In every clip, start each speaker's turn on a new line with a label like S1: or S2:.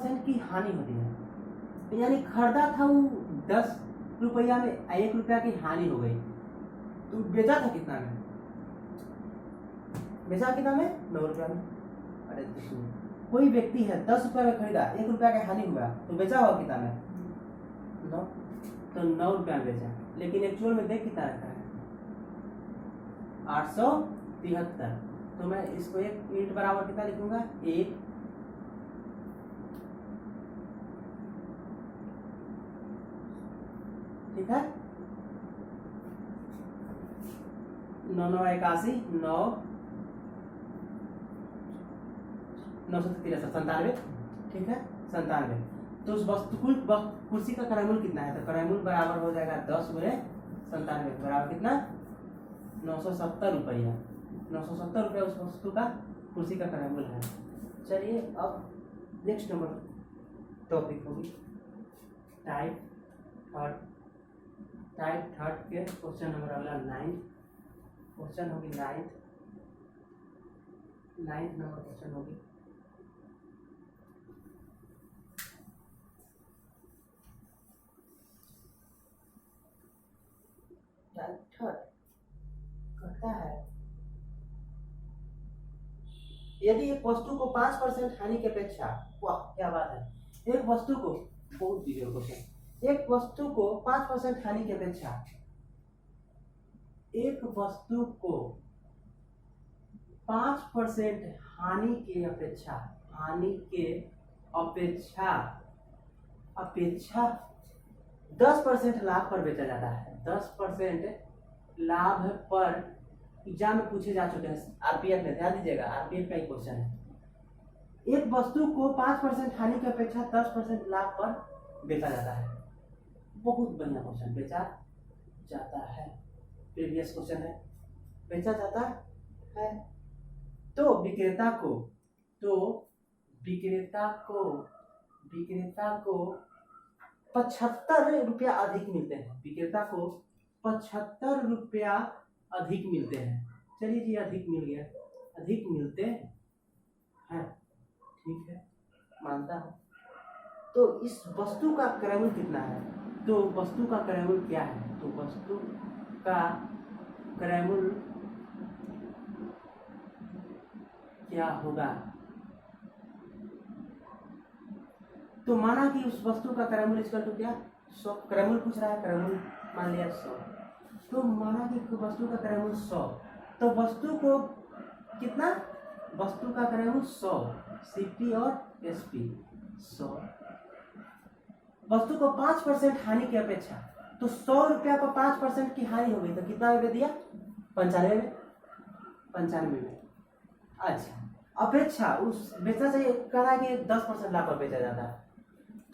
S1: 5% की हानि होती है, यानी खरीदा था वो 10 रुपया में 1 रुपया की हानि हो गई, तो बेचा था कितना में? बेचा कितना में? 9 रुपया में। अरे कोई व्यक्ति है 10 रुपया में खरीदा, 1 रुपया का हानि हुआ, तो बेचा हुआ कितना में? 9, तो 9 रुपया में बेचा, लेकिन एक्चुअल में देख कितना रहता है? 873। तो मैं इसको 1 यूनिट बराबर कितना लिखूंगा? 1, ठीक है, 9 9 81, 9 993, 97, ठीक है, 97। तो उस वस्तु कुर्सी का क्रयमूल्य कितना है? तो क्रयमूल्य बराबर हो जाएगा 10 गुणे 97 बराबर कितना? 970 रुपया। 970 रुपया उस वस्तु का कुर्सी का क्रयमूल्य है। चलिए अब नेक्स्ट नंबर टॉपिक होगी टाइप थर्ड के क्वेश्चन नंबर अगला 9 क्वेश्चन होगी 9th नंबर क्वेश्चन होगी। टाइप थर्ड कहता है यदि एक वस्तु को 5% हानि की अपेक्षा, वाह क्या बात है, एक वस्तु को, बहुत बिजोड़ क्वेश्चन, एक वस्तु को 5% हानि की अपेक्षा, एक वस्तु को 5% हानि की अपेक्षा, हानि के अपेक्षा 10% लाभ पर बेचा जाता है। 10% लाभ पर एग्जाम में पूछे जा चुके हैं, आरपीएफ में, ध्यान दीजिएगा, आरपीएफ का ही क्वेश्चन है। एक वस्तु को 5% हानि की अपेक्षा 10% लाभ पर बेचा जाता है। बहुत बढ़िया क्वेश्चन, बेचा जाता है, प्रीवियस क्वेश्चन है, बेचा जाता है। तो विक्रेता को 75 रुपया अधिक मिलते हैं। विक्रेता को 75 रुपया अधिक मिलते हैं। चलिए जी, अधिक मिल गया, अधिक मिलते हैं, ठीक है, मानता हूं। तो इस वस्तु का क्रयमूल्य कितना है? तो वस्तु का क्रयमूल्य क्या है? तो वस्तु का क्रयमूल्य क्या होगा? तो माना कि उस वस्तु का क्रयमूल्य इसका तो क्या 100, क्रयमूल्य पूछ रहा है, क्रयमूल्य मान लिया 100, तो माना कि वस्तु का क्रयमूल्य 100, तो वस्तु को कितना? वस्तु का क्रयमूल्य 100, सीपी और एसपी 100। वस्तु को 5% हानि की अपेक्षा, तो 100 रुपया को 5% की हानि हो गई, तो कितना में दिया? 95 में। अच्छा, अपेक्षा उस बेचना चाहिए, कह रहा है कि 10% लाभ पर बेचा जाता है,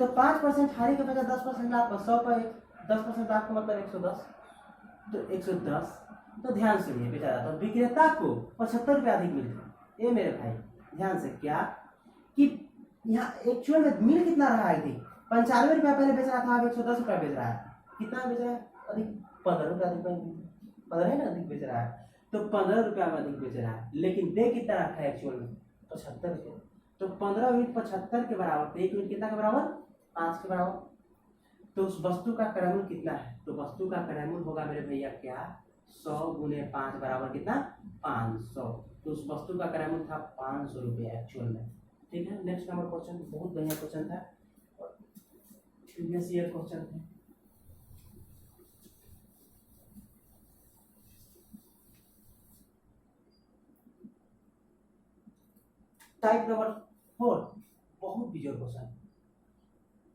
S1: तो 5% हानि के अपेक्षा 10% लाभ पर, 100 पर 10% लाभ का मतलब 110, तो 110, तो ध्यान से ये बेचा जाता है। विक्रेता को 75 रुपया अधिक मिलते हैं। ये मेरे भाई ध्यान से, क्या कि यहाँ एक्चुअल में मिल कितना रहा है? 95 रुपया पहले बेच रहा था, अब 110 रुपया बेच रहा है। कितना बेच रहा है? अधिक 15 रुपया अधिक, 15 है ना, अधिक बेच रहा है, तो 15 रुपया में अधिक बेच रहा है, लेकिन दे कितना रखा है एक्चुअल में? 75 रुपया। तो 15 यूनिट 75 के बराबर, तो 1 यूनिट कितना के बराबर? 5 के बराबर। तो उस वस्तु का क्रयमूल्य कितना है? तो वस्तु का क्रयमूल्य होगा मेरे भैया क्या? 100 गुने 5 बराबर कितना? 500। तो उस वस्तु का क्रयमूल्य था 500 रुपया एक्चुअल में, ठीक है। नेक्स्ट नंबर क्वेश्चन, बहुत बढ़िया क्वेश्चन था, प्रीवियस ईयर क्वेश्चन थे। टाइप नंबर 4, बहुत बिजोड़ क्वेश्चन,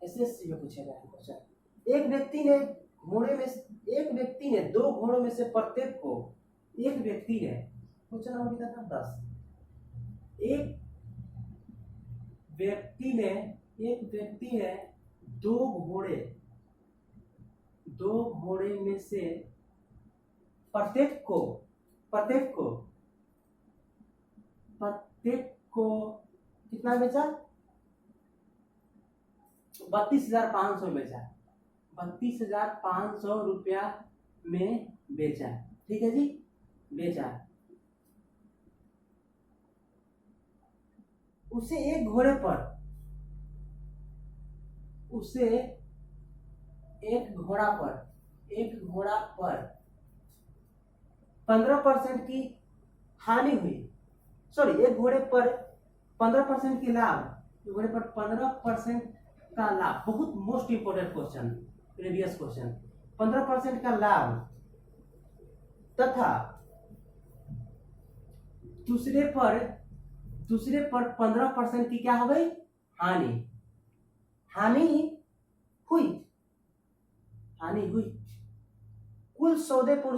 S1: एसएससी में पूछा गया क्वेश्चन। एक व्यक्ति ने 2 घोड़ों में से प्रत्येक को, एक व्यक्ति ने, क्वेश्चन नंबर कितना था? 10। एक व्यक्ति ने 2 घोड़े में से प्रत्येक को कितना बेचा? 32,500 बेचा, 32,500 रुपया में बेचा, ठीक है जी, बेचा। उसे एक घोड़े पर उसे एक घोड़ा पर 15% की हानि हुई, सॉरी एक घोड़े पर 15% की लाभ, घोड़े पर 15% का लाभ, बहुत most important question, previous question, 15% का लाभ तथा दूसरे पर 15% की क्या हो गई, हानि हुई। कुल सौदे पर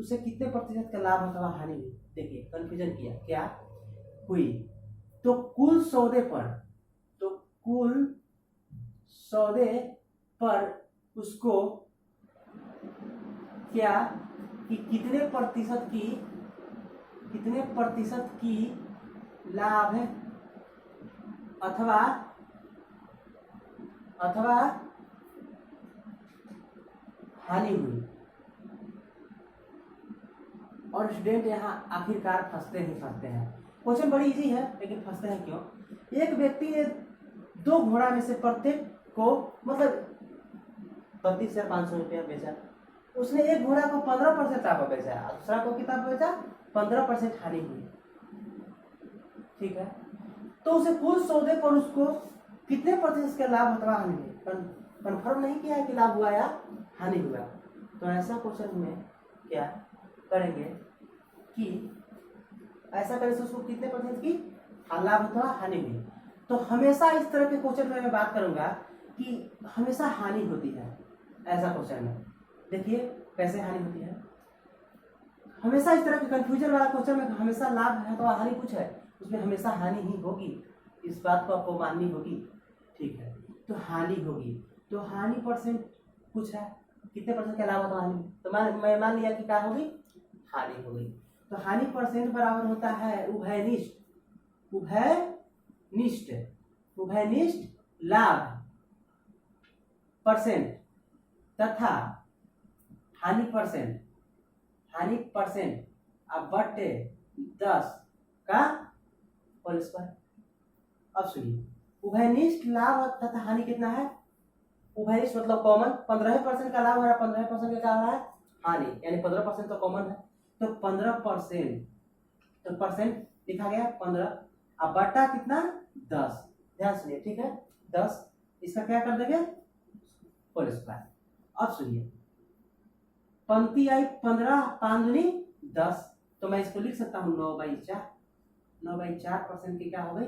S1: उसे कितने प्रतिशत का लाभ अथवा हानि हुई, देखिए कंफ्यूजन किया, क्या हुई, तो कुल सौदे पर उसको क्या कि कितने प्रतिशत की लाभ है अथवा हानि हुई। और स्टूडेंट यहाँ आखिरकार फंसते हैं। क्वेश्चन बड़ी इजी है लेकिन फंसते हैं क्यों? एक व्यक्ति ने 2 घोड़ा में से प्रत्येक को मतलब 32,500 रुपया बेचा। उसने एक घोड़ा को 15% लाभ पर बेचा, दूसरा को कितना बेचा, 15% हानि हुई। ठीक है, तो उसे कुल सौदे पर उसको कितने प्रतिशत का लाभ अथवा हानि हुई, कंफर्म नहीं किया है कि लाभ हुआ या हानि हुआ। तो ऐसा क्वेश्चन में क्या करेंगे कि ऐसा करें तो उसको कितने प्रतिशत की लाभ अथवा हानि हुई। तो हमेशा इस तरह के क्वेश्चन में मैं बात करूंगा कि हमेशा हानि होती है। ऐसा क्वेश्चन में देखिए कैसे हानि होती है, हमेशा इस तरह के कंफ्यूजन वाला क्वेश्चन में हमेशा लाभ है तो हानि कुछ है, उसमें हमेशा हानि ही होगी, इस बात को आपको माननी होगी। ठीक है, तो हानि होगी, तो हानि परसेंट कुछ है, कितने परसेंट का लाभ होता हानि, तो मैं मान लिया कि क्या होगी, हानि होगी। तो हानि परसेंट बराबर होता है उभयनिष्ठ लाभ परसेंट तथा हानि परसेंट अब बटे 10 का होल स्क्वायर। अब सुनिए, उभयनिष्ठ लाभ तथा हानि कितना है, उभयनिष्ठ मतलब कॉमन, 15% का लाभ है, 15% का क्या है हानि, यानी 15% तो कॉमन है, तो 15%, तो परसेंट लिखा गया 15, अब बटा कितना 10, ध्यान सुनिए, ठीक है 10, इसका क्या कर देंगे होल स्क्वायर। अब सुनिए, पंक्ति आई 15 5 दूनी 10, तो मैं इसको लिख सकता हूँ 9/4% की क्या हो गई,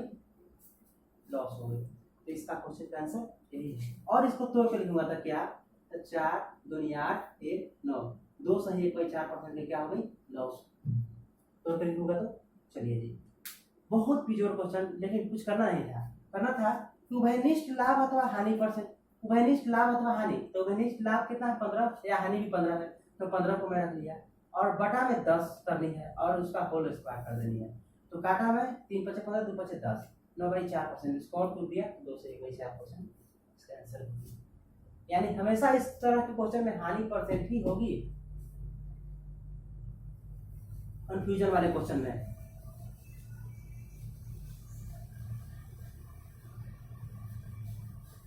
S1: लॉस हो गई। तो इसका क्वेश्चन का आंसर यही है। और इसको तोड़ के लिखूंगा था क्या, 4 दूनी 8 1 9, 2 सही 1/4% की क्या हो गई लॉस, तोड़ के लिखूंगा तो चलिए जी। बहुत बिजोड़ क्वेश्चन, लेकिन कुछ करना नहीं था, करना था कि उभयनिष्ठ लाभ अथवा हानि परसेंट, उभयनिष्ठ लाभ अथवा हानि, तो उभयनिष्ठ लाभ कितना है 15 या हानि भी 15 है, तो 15 को मैं रख लिया और बटा में 10 करनी है और उसका होल स्क्वायर कर देनी है। तो काटा में 3 × 5 = 15, 2 × 5 = 10, 9/4%, इसको और टूट दिया 2 से 1/4%, इसका आंसर होगी। यानी हमेशा इस तरह के क्वेश्चन में हानि परसेंट ही होगी, कंफ्यूजन वाले क्वेश्चन में।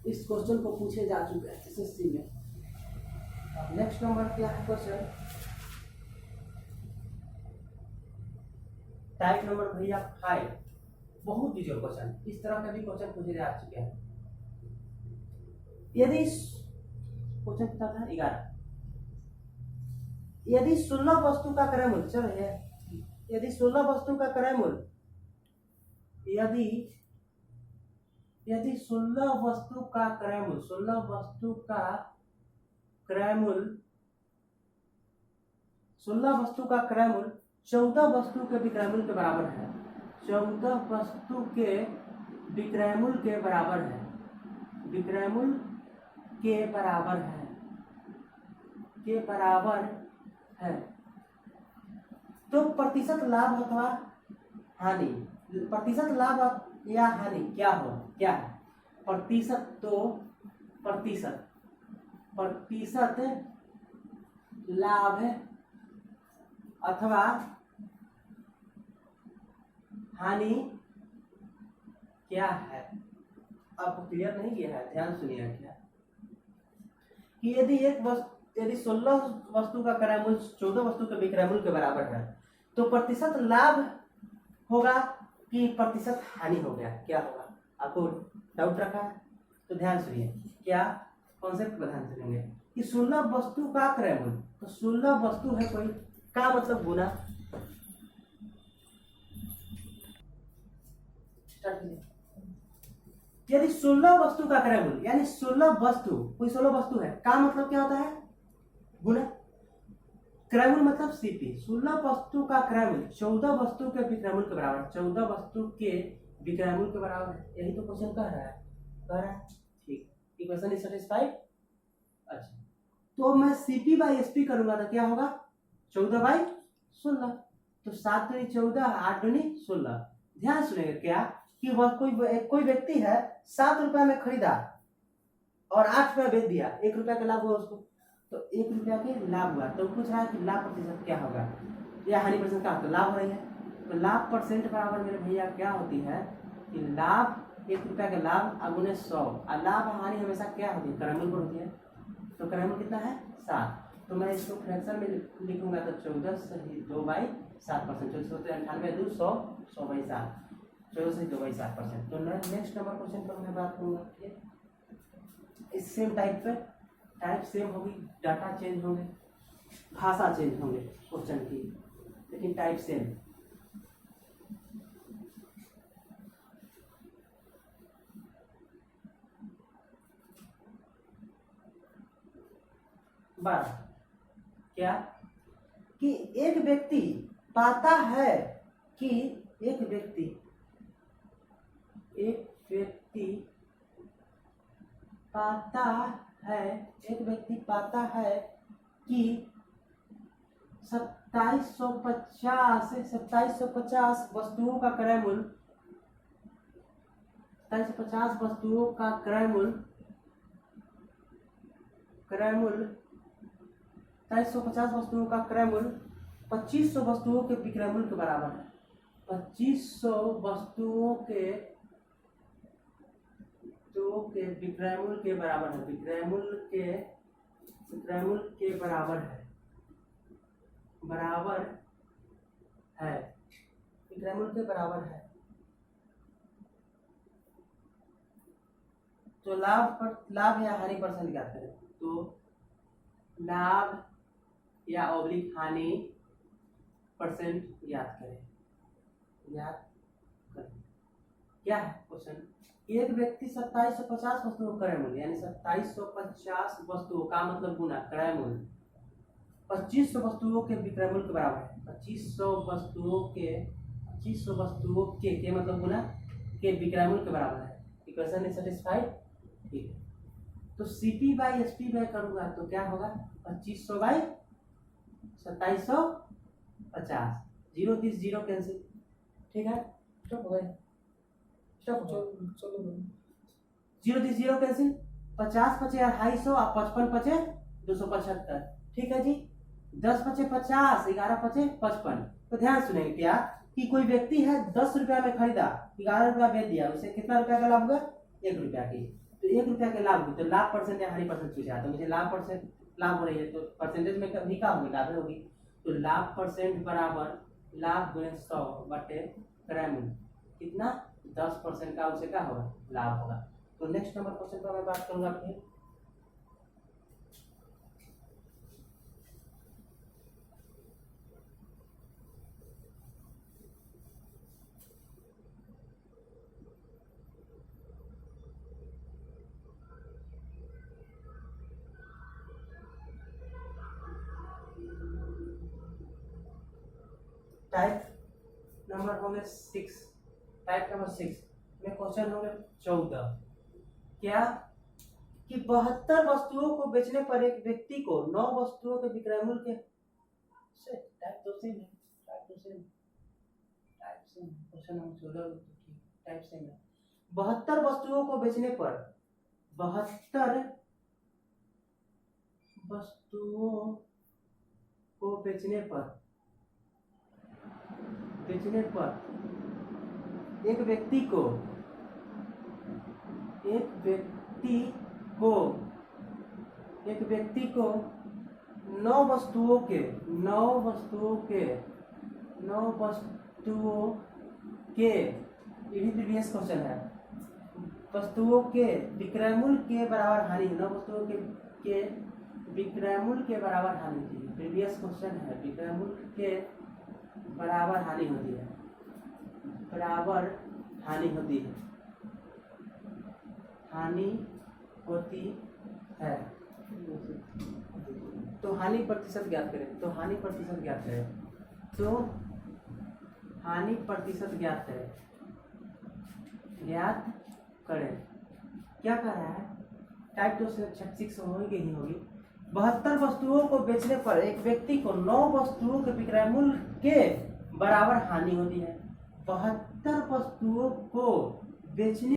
S1: इस क्वेश्चन को पूछे जा चुके हैं एसएससी में। अब नेक्स्ट नंबर क्या है क्वेश्चन, टाइप नंबर भैया 5, बहुत बिजोड़ क्वेश्चन, इस तरह के भी क्वेश्चन पूछे जा चुके हैं। यदि क्वेश्चन कितना था 11, यदि 16 वस्तु का क्रय मूल्य, चलो यदि 16 वस्तु का क्रय मूल्य, यदि 16 वस्तु का क्रय मूल्य 14 वस्तु के विक्रय मूल्य के बराबर है, 14 वस्तु के विक्रय मूल्य के बराबर है, तो प्रतिशत लाभ अथवा हानि, प्रतिशत लाभ या हानि क्या है, प्रतिशत, तो प्रतिशत लाभ अथवा हानि क्या है, आपको क्लियर नहीं किया है, ध्यान सुनिए क्या कि यदि 16 वस्तु का क्रय मूल्य 14 वस्तु के विक्रय मूल्य के बराबर है तो प्रतिशत लाभ होगा कि प्रतिशत हानि हो गया, क्या होगा? आपको डाउट रखा है तो ध्यान सुनिए, क्या कॉन्सेप्ट पर ध्यान सुनेंगे कि 16 वस्तु का क्रय मूल्य, तो 16 वस्तु है कोई, का मतलब गुना, यदि 16 वस्तु का क्रय मूल्य यानी 16 वस्तु, कोई 16 वस्तु है, का मतलब क्या होता है? गुना। क्रय मूल्य मतलब सीपी, 16 वस्तु का क्रय मूल्य 14 वस्तु के विक्रय मूल्य के बराबर, 14 वस्तु के विक्रय मूल्य के बराबर है, यही तो क्वेश्चन कह रहा है। ठीक, इक्वेशन इज सेटिस्फाइड। अच्छा, तो मैं सीपी बाई एसपी करूंगा तो क्या होगा? 14 बाई 16, तो 7 दूनी 14, 8 दूनी 16। ध्यान सुनेंगे क्या कि वह कोई व्यक्ति है 7 रुपए में खरीदा और 8 रुपए बेच दिया, 1 रुपया का लाभ हुआ उसको, तो 1 रुपया के लाभ हुआ, तो पूछ रहा है कि लाभ प्रतिशत क्या होगा या हानि प्रतिशत क्या होता है? लाभ हो रही है, तो लाभ परसेंट बराबर मेरे भैया क्या होती है कि लाभ 1 रुपया का लाभ अगुने 100, और लाभ हानि हमेशा क्या होती है? क्रय मूल्य पर होती है, तो क्रय मूल्य कितना है? 7। तो मैं इसको फ्रैक्शन में लिखूंगा तो 14 सही 2/7%, 98 2 100 100/7, 14 सही 2/7%। तो नेक्स्ट नंबर क्वेश्चन पर मैं बात करूंगा, इस सेम टाइप पे, टाइप सेम होगी, डाटा चेंज होंगे, भाषा चेंज होंगे क्वेश्चन की, लेकिन टाइप सेम। बात क्या कि एक व्यक्ति पाता है कि एक व्यक्ति पाता है कि 2750 वस्तुओं का क्रय मूल्य 2750 वस्तुओं का क्रय मूल्य 2750 वस्तुओं का क्रय मूल्य 2500 वस्तुओं के विक्रय मूल्य के बराबर है। 2500 वस्तुओं के विक्रय मूल्य के बराबर है, विक्रय मूल्य के बराबर है, विक्रय मूल्य के बराबर है। तो लाभ या हानि परसेंट ज्ञात करें, तो लाभ या ऑब्लिक हानि परसेंट ज्ञात करें। क्या है क्वेश्चन? एक व्यक्ति 2750 वस्तुओं का क्रय मूल्य यानी 2750 वस्तुओं का मतलब गुना क्रय मूल्य 2500 वस्तुओं के विक्रय मूल्य के बराबर है। 2500 वस्तुओं के मतलब गुना के विक्रय मूल्य के बराबर है। Equation is satisfied. ठीक है, तो सीपी बाई एसपी बाई करूंगा तो क्या होगा? 2500 बाई 2750, 0 30 0 कैंसिल। ठीक है, स्टॉप हो गए, चलो 0 30 0 कैंसिल, 50 पचे 250 और 55 पचे 275। ठीक है जी, 10 पचे 50, 11 पचे 55। तो ध्यान सुनेंगे क्या कि कोई व्यक्ति है 10 रुपया में खरीदा, 11 रुपया बेच दिया, उसे कितना रुपया का लाभ हुआ? 1 रुपया की। तो 1 रुपया के लाभ हुई, तो लाभ परसेंट या हानि परसेंट पूछा, तो मुझे लाभ परसेंट लाभ हो रही है तो परसेंटेज में कभी क्या होगी? लाभ होगी। तो लाभ परसेंट बराबर लाभ गुणे 100 बटे क्रय मूल्य, कितना? 10% का उसे क्या होगा? लाभ होगा। तो नेक्स्ट नंबर क्वेश्चन पर मैं बात करूंगा फिर। टाइप नंबर होंगे 6, टाइप नंबर 6 में क्वेश्चन होंगे 14। क्या कि 72 वस्तुओं को बेचने पर एक व्यक्ति को 9 वस्तुओं के विक्रय मूल्य के टाइप तो सेम है, क्वेश्चन नंबर 14 टाइप सेम है। 72 वस्तुओं को बेचने पर 72 वस्तुओं को बेचने पर एक व्यक्ति को एक व्यक्ति को 9 वस्तुओं के ये भी प्रीवियस क्वेश्चन है, वस्तुओं के विक्रय मूल्य के बराबर हानि, 9 वस्तुओं के विक्रय मूल्य के बराबर हानि होती है। प्रीवियस क्वेश्चन है, विक्रय मूल्य के बराबर हानि होती है, बराबर हानि होती है, हानि होती है। तो हानि प्रतिशत ज्ञात करें, तो हानि प्रतिशत ज्ञात करें, तो हानि प्रतिशत ज्ञात करें, ज्ञात करें। क्या कर रहा है, टाइप 2 से 6 होगी ही होगी। 72 वस्तुओं को बेचने पर एक व्यक्ति को 9 वस्तुओं के विक्रय मूल्य के बराबर हानि होती है। 72 वस्तुओं को बेचने